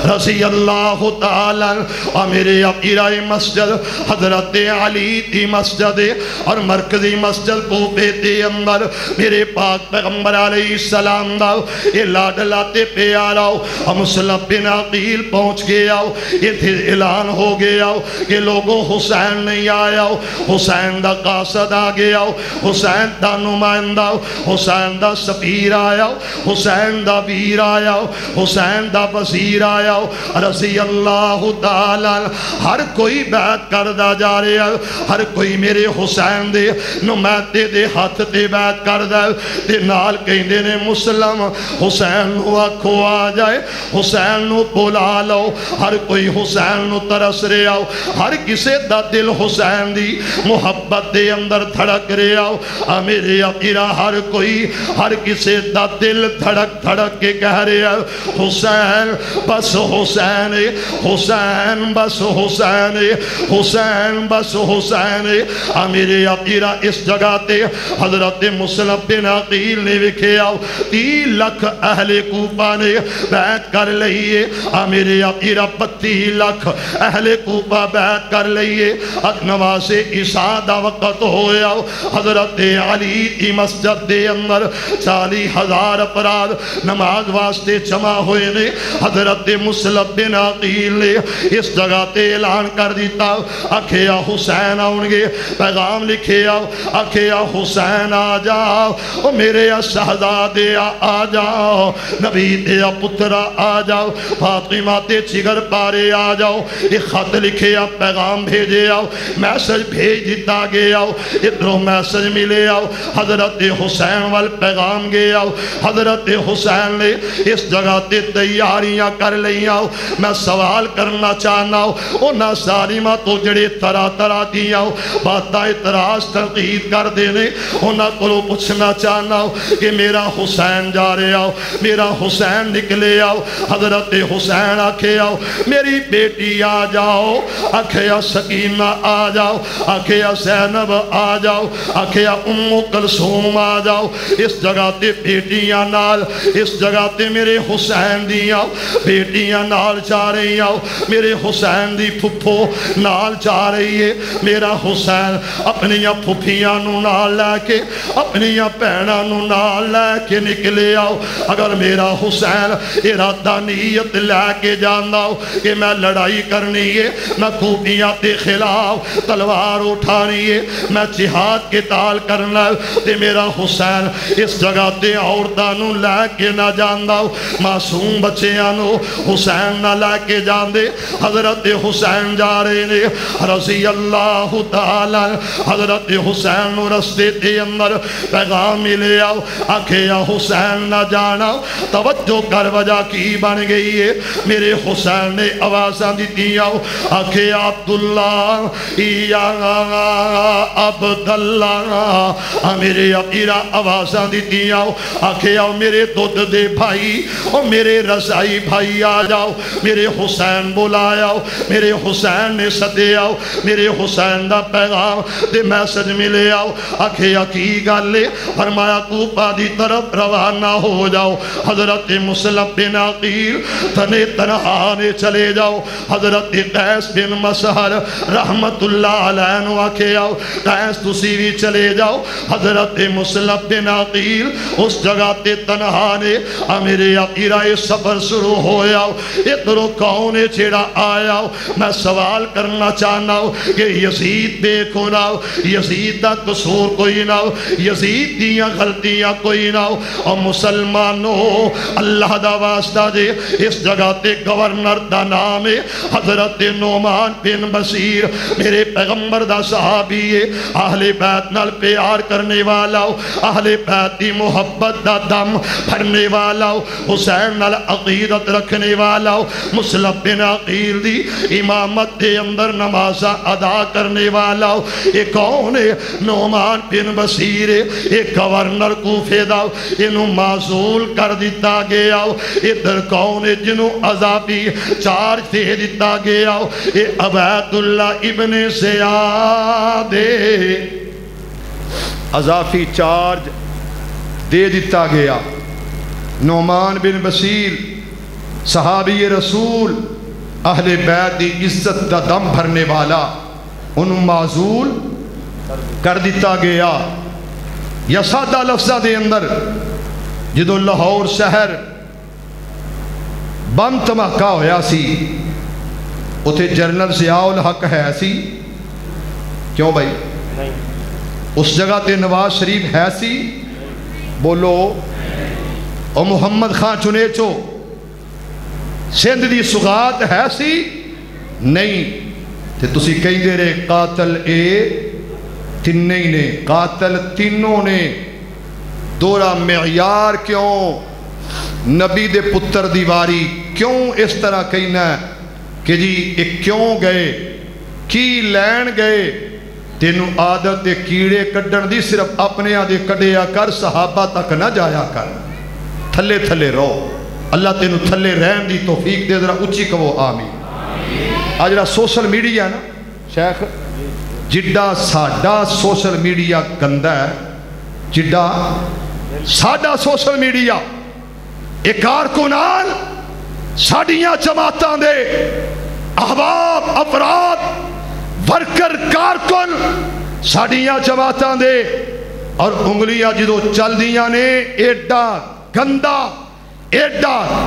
رضی اللہ تعالیٰ اور میرے عقیرہ مسجد حضرت علی دی مسجد اور مرکزی مسجد کوفے دے اندر میرے پاک پیغمبر علیہ السلام دا یہ لاڈلاتے پہ آ رہا اور مسلم بن عقیل پہنچ گیا یہ پھر اعلان ہو گیا کہ لوگوں حسین نہیں آیا حسین دا قاصد آ گیا حسین دا نمائندہ حسین دا سفیر آیا حسین دا ویر آیا حسین دا وزیر آیا رضی اللہ تعالیٰ ہر کوئی بیعت کردہ جا رہے ہیں ہر کوئی میرے حسین دے نمائندے دے ہاتھ تے بیعت کردہ تے نال کہندے نے مسلم حسین نو آکھو آ جائے حسین نو بلا لو ہر کوئی حسین نو ترس رہے آؤ ہر کسے دا دل حسین دی محبت دے اندر دھڑک رہے آؤ میرے عقیرہ ہر کوئی ہر کسے دا دل دھڑک دھڑک کے کہہ رہے آؤ حسین بس حسین حسین بس حسین حسین بس حسین میرے عقیرہ اس جگہ تے حضرت مسلم بن عقیل نے وکھے آؤ 30 لاکھ اہل کوفہ نے بیعت کر لئیے میرے عقیرہ 32 لاکھ اہل کوفہ بیعت کر لئیے نماز عشاء دا وقت ہویا حضرت علی کی مسجد دے اندر 40,000 افراد نماز واسطے جمع ہوئے نے حضرت مسلم بن عقیل نے اس جگہ تے اعلان کر دیتا آکھیا حسین آؤں گے پیغام لکھے آکھیا حسین آ جاؤ میرے شہزادے آ جاؤ نبی دیا پترہ آ جاؤ فاطمہ تے چگر پارے آ جاؤ ایک خط لکھے پیغام بھیجے آؤ میسج بھیج دیتا گے آؤ ادھروں میسج ملے آؤ حضرت حسین وال پیغام گے آؤ حضرت حسین نے اس جگہ تے تیاریاں کر لئی آؤ میں سوال کرنا چاہنا ہوں انہاں سالمہ تو جڑے طرح طرح دی آؤ باتہ اعتراض تنقید کر دینے انہاں کو پوچھنا چاہنا ہوں کہ میرا حسین جا رہے آؤ میرا حسین نکلے آؤ حضرت حسین آکھے آؤ میری بیٹی آ جاؤ آکھیا سکینہ آ جاؤ آکھیا زینب آ جاؤ آکھیا ام کلثوم آ جاؤ اس جگہ تے بیٹیاں نال اس جگہ تے میرے حسین دی آؤ بیٹیاں نال جا رہی آؤ میرے حسین دی پھپھو نال جا رہی ہے میرا حسین اپنیاں پھپھیاں نو نال لے کے اپنیاں پہناں نو نال لے کے نکلے آؤ اگر میرا حسین ارادہ نیت لے کے جانا ہو کہ میں لڑائی کرنی ہے میں خوبیاں تے خلاف تلوار اٹھانی ہے میں جہاد کے تال کرنا ہے تے میرا حسین اس جگہ تے عورتانوں لے کے نہ جانا ہو معصوم بچیانوں حسین نہ لے کے جان دے حضرت حسین جا رہے نے رضی اللہ تعالیٰ حضرت حسین نو رستے تے اندر پیغام ملے آؤ آکھیا حسین نہ جانا توجہ کر وجہ کی بن گئی ہے میرے حسین نے آوازاں دیتی آؤ آکھیا عبداللہ یا عبداللہ میرے عقیرہ آوازاں دیتی آؤ آکھیا میرے دودھ دے بھائی اور میرے رضائی بھائی آ جاؤ میرے حسین بلایا میرے حسین نے صدے آؤ میرے حسین دا پیغام دے میسج ملے آؤ آکھیا کی گالے فرمایا کوفہ دی طرف روانہ ہو جاؤ حضرت مسلم بن عقیل تنے تنہانے چلے جاؤ حضرت قیس بن مسہر رحمت اللہ علیہ نو آکھے آؤ قیس تسی بھی چلے جاؤ حضرت مسلم بن عقیل اس جگہ تے تنہانے میرے عقیرہ سفر شروع ہو جاؤ ادھروں کون چھڑا آیا میں سوال کرنا چاہنا ہوں کہ یزید بے گناہ یزید دا قصور کوئی نہ یزید دیاں غلطیاں کوئی نہ اور مسلمانوں اللہ دا واسطہ دے اس جگہ تے گورنر دا نام ہے حضرت نعمان بن بشیر میرے پیغمبر دا صحابی ہے اہل بیت نال پیار کرنے والا اہل بیت دی محبت دا دم بھرنے والا حسین نال عقیدت رکھنے والا مسلم بن عقیل دی امامت دے اندر نمازہ ادا کرنے والا یہ کون ہے نعمان بن بشیر یہ گورنر کوفے دا انہوں معزول کر دیتا گیا ادھر کون ہے جنہوں عذابی چارج دے دیتا گیا یہ عبید اللہ ابن زیاد اضافی چارج دے دیتا گیا نعمان بن بشیر صحابی رسول اہل بیت دی عزت دا دم بھرنے والا انہوں معزول کر دیتا گیا. یا سادہ لفظہ دے اندر جدو لاہور شہر بم دھماکہ ہویا سی اتھے جنرل ضیاء الحق ہے سی؟ کیوں بھائی؟ اس جگہ تے نواز شریف ہے سی؟ بولو. اور محمد خان چنیچو سندھ دی سگات ہے سی؟ نہیں. تے تسی کہیں دے رہے قاتل اے تینوں نے، قاتل تینوں نے. دورہ معیار کیوں نبی دے پتر دیواری کیوں اس طرح کہنا ہے کہ جی ایک کیوں گئے کی لین گئے؟ تینوں عادت دے کیڑے کڈن دی صرف اپنے آدھے کڈیا کر، صحابہ تک نہ جایا کر. تھلے تھلے رہو. اللہ تینوں تھلے رہن دی توفیق دے. ذرا اچھی کہو آمین. آج جڑا سوشل میڈیا نا شیخ، جڈا ساڈا سوشل میڈیا گندا ہے، جڈا ساڈا سوشل میڈیا ایک کارکنان ساڈیاں جماعتاں دے احباب افراد ورکر کارکن ساڈیاں جماعتاں دے اور انگلیاں جدو چل دیاں نے ایڈا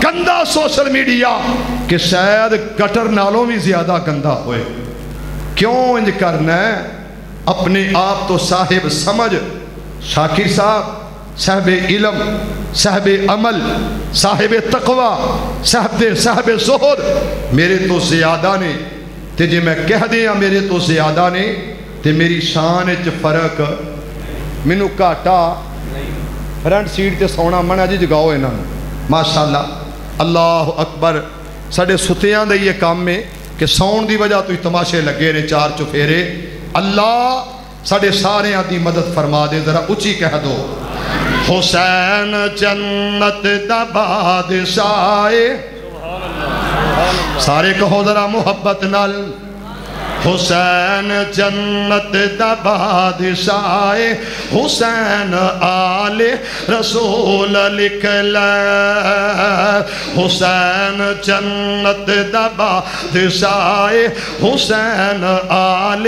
گندا سوشل میڈیا کہ شاید گٹر نالوں بھی زیادہ گندا ہوئے. کیوں انج کرنا ہے؟ اپنے آپ تو صاحب سمجھ شاکر صاحب، صاحب علم، صاحب عمل، صاحب تقوی، صاحب زہد میرے تو زیادہ نے. تے جے میں کہہ دیا میرے تو زیادہ نے تے میری شان اچ فرق مینوں گھاٹا. فرنٹ سیٹ تے سونا منع جی جگاؤ انہاں نوں. ماشاءاللہ اللہ اکبر. ساڈے ستیاں دے یہ کام میں کہ سون دی وجہ تو تماشے لگے نے چار چفیرے. اللہ ساڈے سارے دی مدد فرما دے. ذرا اچھی کہہ دو حسین جنت دا بادشاہ. سارے کہو ذرا محبت نال حسین جنت دا بادشاہ. حسین آل رسول لکھ لے. حسین جنت دا بادشاہ. حسین آل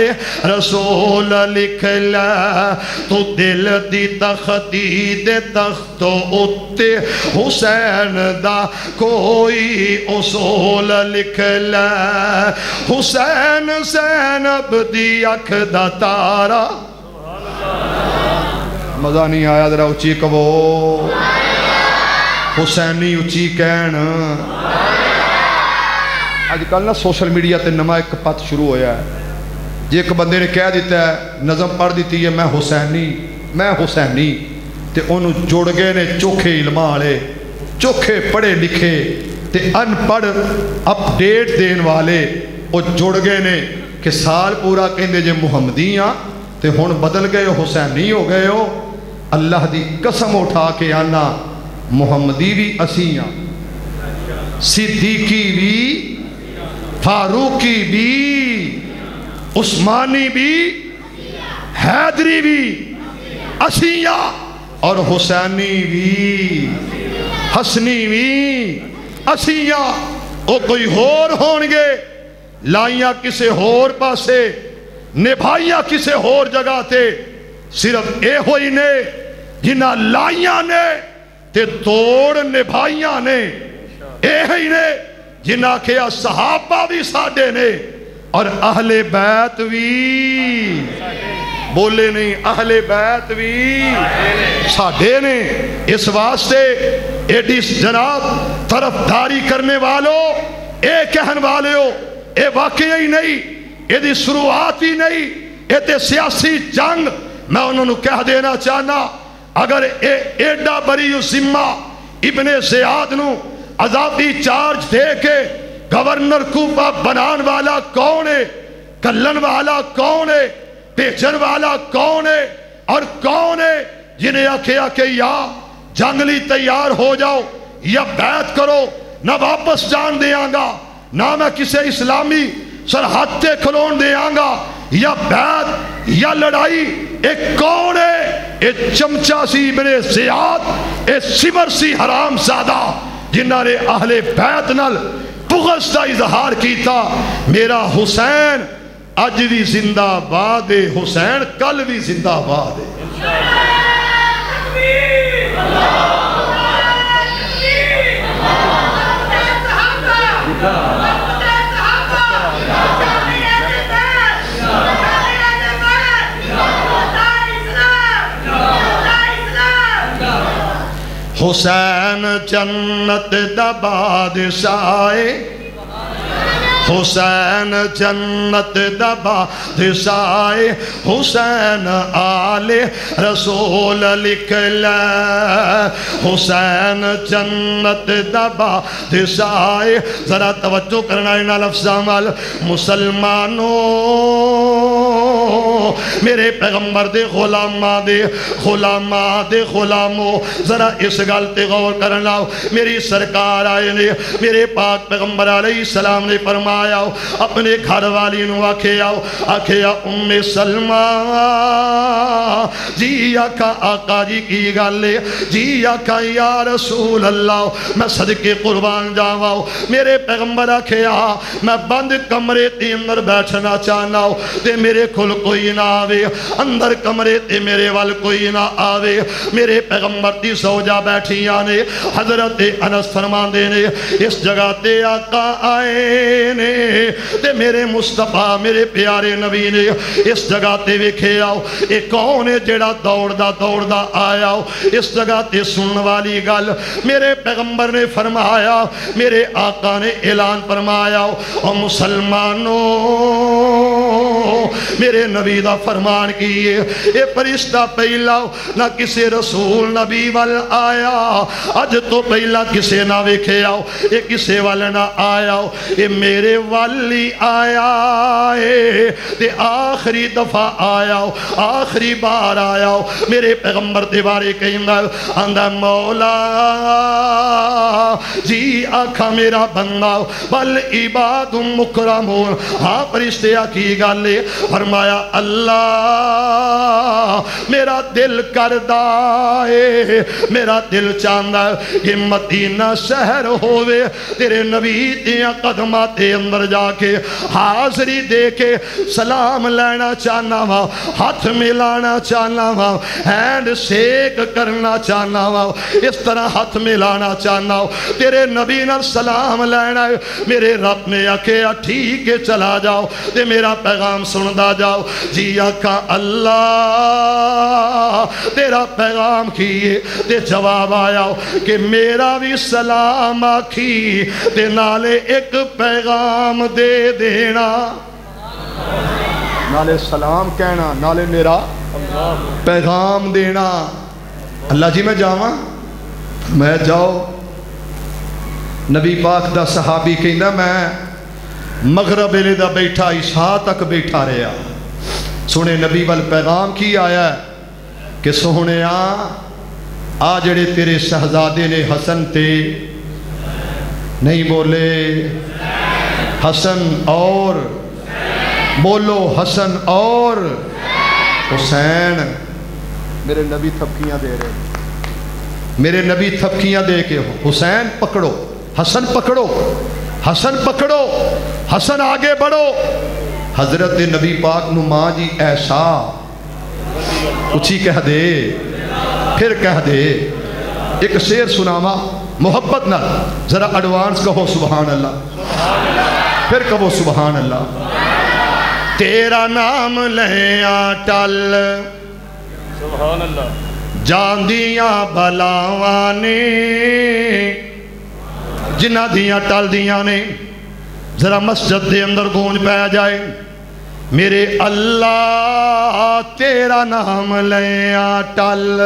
رسول لکھ لے. تو دل دی تختی دے تختو اتے حسین دا کوئی اصول لکھ لے. حسین زینب دی اکھ دا تارا. مزہ نہیں آیا؟ ذرا اچھی کہو حسینی اچھی کہن. آج کل نا سوشل میڈیا تے نما ایک پت شروع ہویا ہے. جی ایک بندے نے کہہ دیتا ہے نظم پڑھ دیتی ہے میں حسینی تے انہوں جوڑ گئے نے چوکھے علماء والے، چوکھے پڑھے لکھے تے ان پڑھ اپ ڈیٹ دین والے وہ جوڑ گئے نے کہ سال پورا کہندے جے محمدیاں تے ہون بدل گئے ہو حسینی ہو گئے ہو. اللہ دی قسم اٹھا کے آنا محمدی بھی اسیاں، صدیقی بھی، فاروقی بھی، عثمانی بھی، حیدری بھی اسیاں اور حسینی بھی حسنی بھی اسیاں. وہ کوئی ہور ہونگے لائیاں کسے ہور پاسے نبھائیاں کسے ہور جگہ تے. صرف اے ہوئی نے جنہ لائیاں نے تے توڑ نبھائیاں نے. اے ہی نے جنہ کیا صحابہ بھی ساڑھے نے اور اہل بیت بھی. بولے نہیں اہل بیت بھی ساڑھے نے. اس واسطے ایڈی جناب طرفداری کرنے والوں اے کہن والے ہو اے واقعی نہیں، اے دی شروعات ہی نہیں، اے تے سیاسی جنگ. میں انہوں نے کہہ دینا چاہنا اگر ایڈا بری ذمہ ابن زیاد نو عذابی چارج دے کے گورنر کوفہ بنان والا کون ہے، کلن والا کون ہے، پیچن والا کون ہے اور کون ہے جنہیں آکھیا کہ یا جنگلی تیار ہو جاؤ یا بیعت کرو، نہ واپس جان دے آنگا، نہ میں کسے اسلامی سرحد تے کھلون دے آنگا، یا بیعت یا لڑائی. ایک کون ہے؟ ایک چمچہ سی ابن زیاد، ایک سمر سی حرام زادہ جنہاں نے اہل بیت نال بغض دا اظہار کیتا، میرا حسین اج بھی زندہ باد ہے، حسین کل بھی زندہ باد ہے۔ حسین جنت دا بادشاہ، حسین جنت دا بادشاہ، حسین آل رسول لکھ لے، حسین جنت دا بادشاہ۔ ذرا توجہ کرنا ان لفظاں وال، مسلمانوں میرے پیغمبر دے غلاماں دے غلاموں، ذرا اس گل تے غور کرنا۔ میری سرکار آئے نے، میرے پاک پیغمبر علیہ السلام نے فرمایا اپنے گھر والی نو آکھیا ام سلمہ جی آکھا آقا جی کی گل ہے، جی آکھا یا رسول اللہ میں صدقے قربان جاواں، میرے پیغمبر آکھیا میں بند کمرے تے اندر بیٹھنا چاہنا ہوں تے میرے کھل کوئی نہ آوے، اندر کمرے تے میرے وال کوئی نہ آوے۔ میرے پیغمبر دی زوجہ بیٹھیاں نے، حضرت انس فرماندے نے اس جگہ تے آقا آئے نے تے میرے مصطفیٰ میرے پیارے نبی نے اس جگہ تے ویکھے آؤ اے کون ہے جڑا دوڑدا آیا ہو اس جگہ تے سنن والی گل۔ میرے پیغمبر نے فرمایا، میرے آقا نے اعلان فرمایا او مسلمانوں میرے نبی دا فرمان کیے، اے فرشتہ پہلا نہ کسے رسول نبی وال آیا، اج تو پہلا کسے نہ ویکھے آؤ، اے کسے وال نہ آیا ہو، اے میرے والی آیا ہے تے آخری دفعہ آیا ہو، آخری بار آیا ہو۔ میرے پیغمبر دے بارے کہندا آندا مولا جی آکھا میرا بندہ بل عباد مکرمون، ہاں فرشتے کی گل ہے، فرمایا اللہ میرا دل کردہ ہے، میرا دل چاہتا ہے کہ مدینہ شہر ہوئے تیرے نبی دیاں قدمات اندر جا کے حاضری دے کے سلام لینا چاہنا وا، ہاتھ ملانا چاہنا وا، ہینڈ شیک کرنا چاہنا وا، اس طرح ہاتھ ملانا چاہنا ہو، تیرے نبی نال سلام لینا ہے۔ میرے رب نے آکھیا ٹھیک ہے چلا جاؤ تے میرا پیغام سندا جاؤ۔ جی آقا اللہ تیرا پیغام کیے تے جواب آیا کہ میرا بھی سلام آکھی تے نالے ایک پیغام دے دینا، نالے سلام کہنا نالے میرا پیغام دینا۔ اللہ جی میں جاواں، میں جاؤ۔ نبی پاک دا صحابی کہندا میں مغرب ویلے دا بیٹھا عشاء تک بیٹھا رہا، سونے نبی وال پیغام کی آیا ہے کہ سونے آ جڑے تیرے شہزادے نے حسن تے نہیں بولے، حسن اور بولو حسن اور حسین۔ میرے نبی تھپکیاں دے رہے، میرے نبی تھپکیاں دے کے حسین پکڑو، حسن پکڑو، حسن پکڑو، حسن آگے بڑھو۔ حضرت نبی پاک نو ماں جی ایسا اچھی کہہ دے، پھر کہہ دے۔ ایک شعر سناما محبت نہ، ذرا ایڈوانس کہو سبحان اللہ، پھر کہو سبحان اللہ۔ تیرا نام لیاں ٹل سبحان اللہ جان دیاں بلاواں نے، جنہ دیاں ٹل دیاں نے، ذرا مسجد دے اندر گونج پہ جائے، میرے اللہ تیرا نام لیاں ٹل۔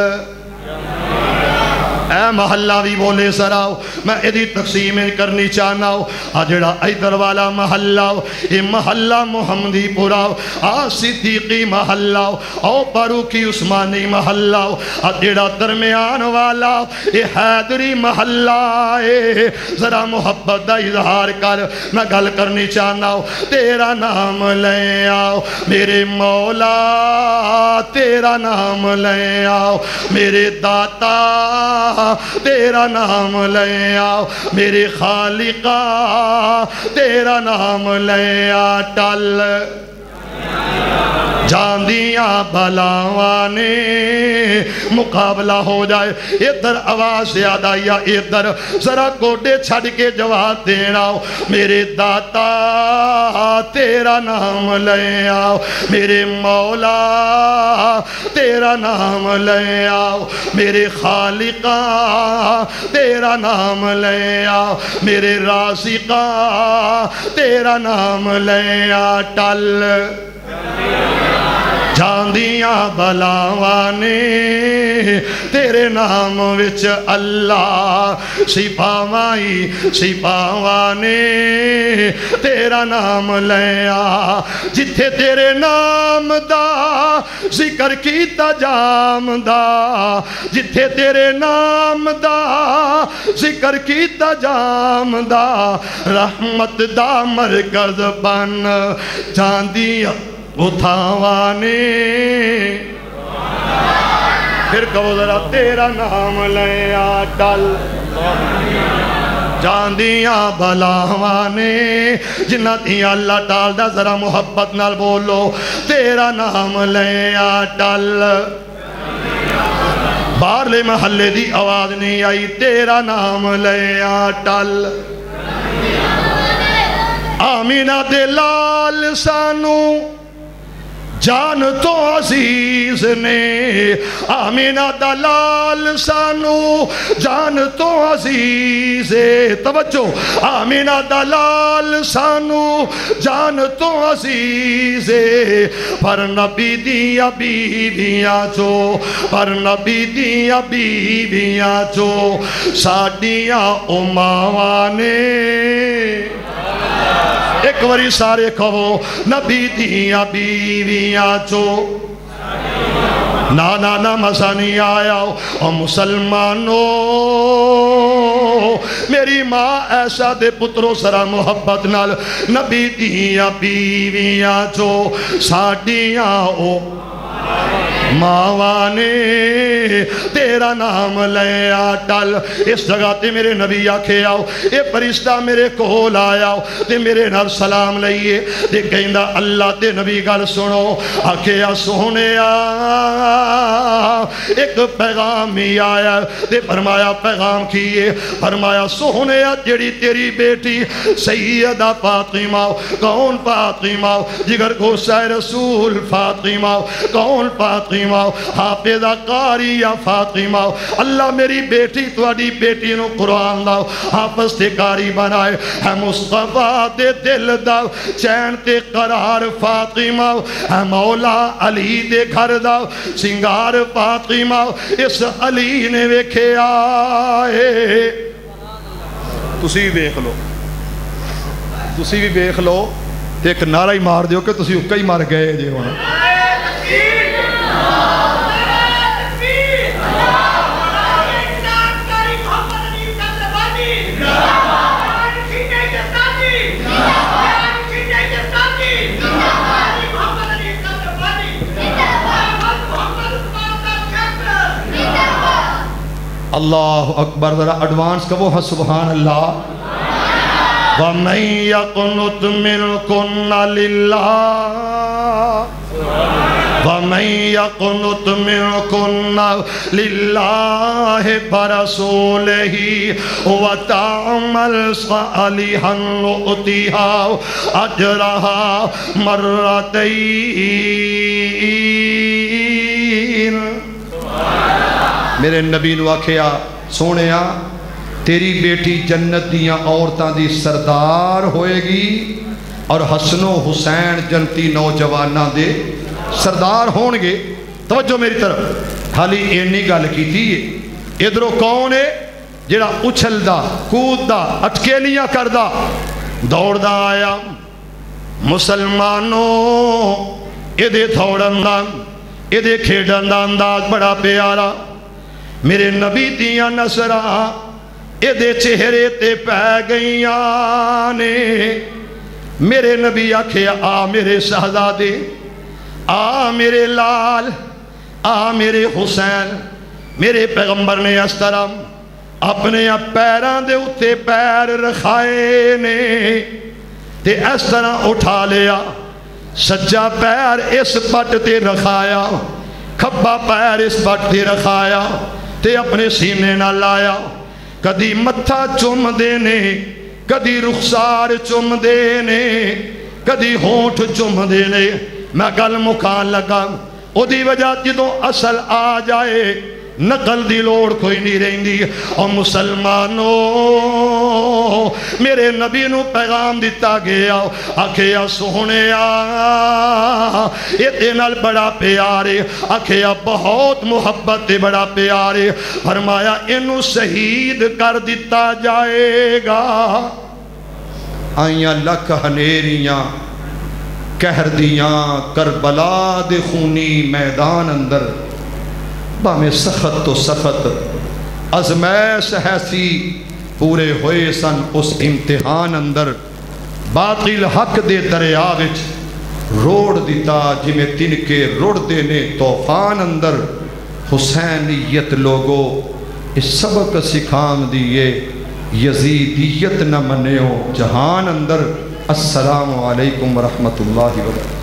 اے محلہ بھی بولے سراؤ، میں ادھی تقسیم کرنی چاہنا ہوں، آجڑا ایدر والا محلہ ہو، یہ محلہ محمدی پوراؤ، صدیقی محلہ ہو، او پاروکی عثمانی محلہ ہو، آجڑا درمیان والا ہو، یہ حیدری محلہ ہے۔ ذرا محبت دا اظہار کر، میں گل کرنی چاہنا ہوں، تیرا نام لے آؤ میرے مولا، تیرا نام لے آؤ میرے داتا، تیرا نام لے آؤ میرے خالقہ تیرا نام لے آ ٹل جاندیاں بلاوانے مقابلہ ہو جائے ادھر آواز یاد آئی ادھر ذرا گوڑے چھڑ کے جواب دینا میرے داتا تیرا نام لے آؤ میرے مولا تیرا نام لے آؤ میرے خالقہ تیرا نام لے آؤ میرے رازقہ تیرا نام لے آ ٹل جاندیاں بلاوانے تیرے نام وچ اللہ سپاوائی سپاوانے تیرا نام لے آ جتھے تیرے نام دا ذکر کیتا جام دا جتھے تیرے نام دا ذکر کیتا جام دا رحمت دا مرکز بن جاندیاں اٹھاوانے پھر کہو ذرا تیرا نام لے آ ٹل جاندیاں بلاوانے جنہ دیاں اللہ ٹال دا ذرا محبت نال بولو تیرا نام لے آ ٹل باہرلے محلے دی آواز نہیں آئی تیرا نام لے آ ٹل آمینہ دے لال سانو جان تو عزیز نے آمینہ دلال سانو جان تو عزیز توجہ آمینہ دلال سانو جان تو عزیز پر نبی دیا بیویاں جو پر نبی دیا بیویاں جو ساڈیاں اماوانے ایک وری سارے کہو نبی دیاں بیویاں چو نا مزہ نہیں آیا او مسلمانوں میری ماں ایسا دے پتروں سرا محبت نال نبی دیاں بیویاں چو ساڈیاں او ماوانے تیرا نام لے آ ٹل اس جگہ تے میرے نبی آکھے آؤ اے فرشتہ میرے کول آیا تے میرے نال سلام لئیے تے کہندا اللہ تے نبی گل سنو آکھے آ سونے ایک پیغام ہی آیا تے فرمایا پیغام کیے فرمایا سونے جڑی تیری بیٹی سیدہ فاطمہ کون فاطمہ جگر گوسہ رسول فاطمہ کون فاطمہ حافظہ قاریہ فاطمہ اللہ میری بیٹی تواڈی بیٹی نو قرآن دا حافظ تے قاری بنائے ہے مصطفیٰ دے دل دا چین تے قرار فاطمہ ہے مولا علی دے گھر دا سنگار فاطمہ اس علی نے ویکھے آئے تسی بھی دیکھ لو تسی بھی دیکھ لو تے ایک نعرہ ہی مار دیو کہ تسی اکا ہی مار گئے جے ہونا اللہ اکبر ذرا ایڈوانس کہو ہاں سبحان اللہ وَمَن يَقْنُتْ مِنْكُنَّ لِلَّهِ وَمَن يَقْنُتْ مِنْكُنَّ لِلَّهِ فَرَسُولِهِ وَتَعْمَلْ صَالِحًا نُؤْتِهَا أَجْرَهَا مَرَّتَيْنِ میرے نبی نو آکھیا سونیا تیری بیٹی جنت دیاں عورتاں دی سردار ہوئے گی اور حسن و حسین جنتی نوجواناں دے سردار ہون گے توجہ میری طرف حالی اینی گل کی تھی ادھرو کون ہے جڑا اچھل دا کود دا اٹکیلیاں کر دا دوڑ دا آیا مسلمانوں ادھے تھوڑن دا ادھے کھیڑن دا انداز بڑا پیارا میرے نبی دیاں نظراں ادھے چہرے تے پہ گئیاں نے میرے نبی آکھے آ میرے شہزادے آ میرے لال آ میرے حسین میرے پیغمبر نے اس طرح اپنے پیران دے اتے پیر رکھائے نے تے اس طرح اٹھا لیا، سجا پیر اس پٹ تے رکھایا، کھبا پیر اس پٹ تے رکھایا تے اپنے سینے نہ لایا، کدی متھا چم دینے، کدی رخسار چم دینے، کدی ہونٹ چم دینے۔ میں گل مکان لگا، او دی وجہ جدوں اصل آ جائے نقل دی لوڑ کوئی نہیں رہندی۔ اور مسلمانوں میرے نبی نو پیغام دیتا گیا، آکھیا سونیا یہ نال بڑا پیارے، آکھیا بہت محبت تے بڑا پیارے، فرمایا انو شہید کر دیتا جائے گا۔ آئیاں لکھ ہنیریاں کہر دیاں کربلا دے خونی میدان اندر، باہمیں سخت تو سخت ازمائش ایسی پورے ہوئے سن اس امتحان اندر، باطل حق دے دریا وچ روڑ دیتا جی میں تن کے روڑ دینے طوفان اندر۔ حسینیت لوگو اس سبق سکھام دیئے، یزیدیت نہ منیو جہان اندر۔ السلام علیکم ورحمت اللہ وبرکاتہ۔